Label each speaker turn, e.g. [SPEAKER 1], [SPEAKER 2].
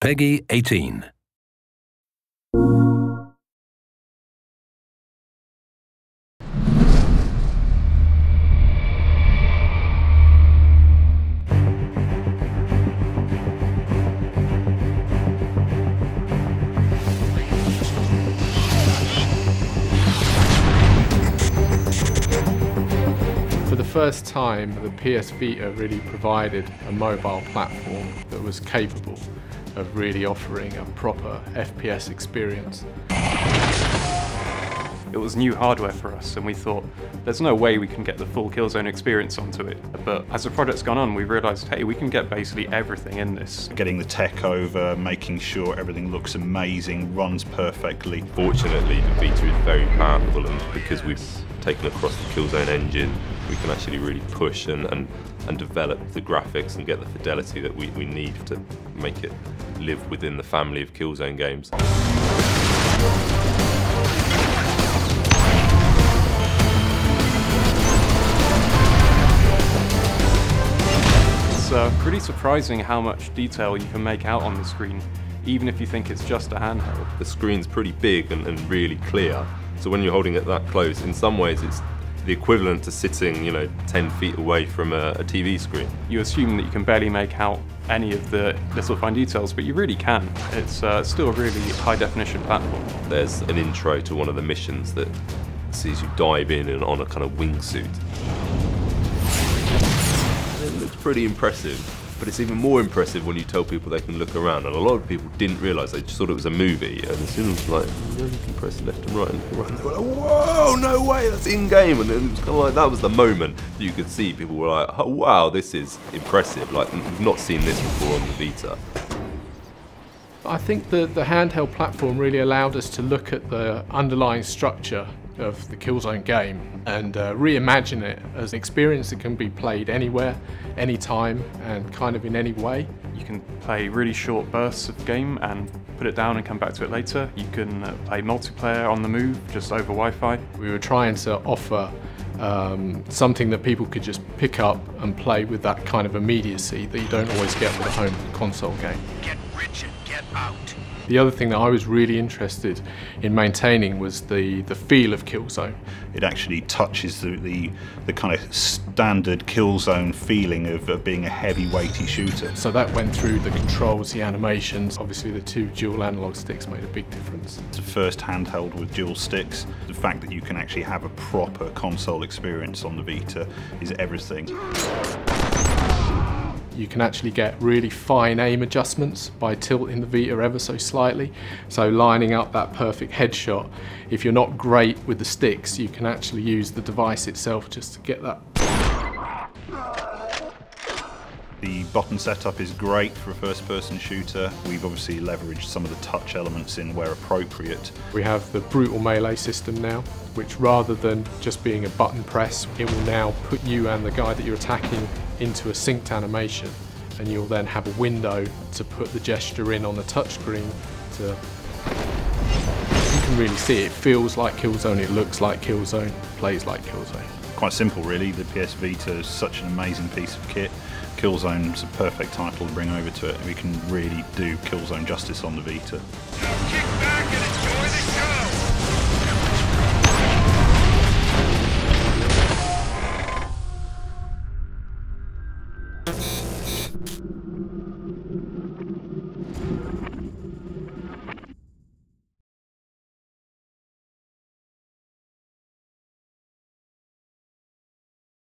[SPEAKER 1] Peggy 18.
[SPEAKER 2] For the first time, the PS Vita really provided a mobile platform that was capable of really offering a proper FPS experience.
[SPEAKER 3] It was new hardware for us, and we thought there's no way we can get the full Killzone experience onto it. But as the project's gone on, we realised, hey, we can get basically everything in this.
[SPEAKER 4] Getting the tech over, making sure everything looks amazing, runs perfectly.
[SPEAKER 5] Fortunately, the Vita is very powerful, and because we've taken across the Killzone engine, we can actually really push and develop the graphics and get the fidelity that we need to make it live within the family of Killzone games.
[SPEAKER 3] It's pretty surprising how much detail you can make out on the screen, even if you think it's just a handheld.
[SPEAKER 5] The screen's pretty big and really clear, so when you're holding it that close, in some ways it's the equivalent to sitting, 10 feet away from a TV screen.
[SPEAKER 3] You assume that you can barely make out any of the little fine details, but you really can. It's still a really high-definition platform.
[SPEAKER 5] There's an intro to one of the missions that sees you dive in and on a kind of wingsuit. It looks pretty impressive, but it's even more impressive when you tell people they can look around, and a lot of people didn't realise, they just thought it was a movie, and as soon as you can press left and right, they were like, whoa, no way, that's in-game, and it was kind of like, that was the moment you could see people were like, oh wow, this is impressive, like we've not seen this before on the Vita.
[SPEAKER 2] I think the handheld platform really allowed us to look at the underlying structure of the Killzone game and reimagine it as an experience that can be played anywhere, anytime, and kind of in any way.
[SPEAKER 3] You can play really short bursts of game and put it down and come back to it later. You can play multiplayer on the move, just over Wi-Fi.
[SPEAKER 2] We were trying to offer something that people could just pick up and play with that kind of immediacy that you don't always get with a home console game.
[SPEAKER 1] Get rich and get out.
[SPEAKER 2] The other thing that I was really interested in maintaining was the feel of Killzone.
[SPEAKER 4] It actually touches the kind of standard Killzone feeling of being a heavy, weighty shooter.
[SPEAKER 2] So that went through the controls, the animations. Obviously the two dual analog sticks made a big difference.
[SPEAKER 4] It's the first handheld with dual sticks. The fact that you can actually have a proper console experience on the Vita is everything.
[SPEAKER 2] You can actually get really fine aim adjustments by tilting the Vita ever so slightly. So lining up that perfect headshot. If you're not great with the sticks, you can actually use the device itself just to get that.
[SPEAKER 4] The button setup is great for a first-person shooter. We've obviously leveraged some of the touch elements in where appropriate.
[SPEAKER 2] We have the brutal melee system now, which rather than just being a button press, it will now put you and the guy that you're attacking into a synced animation, and you'll then have a window to put the gesture in on the touchscreen. You can really see it. It feels like Killzone, it looks like Killzone, plays like Killzone.
[SPEAKER 4] Quite simple really, the PS Vita is such an amazing piece of kit. Killzone's a perfect title to bring over to it. We can really do Killzone justice on the Vita.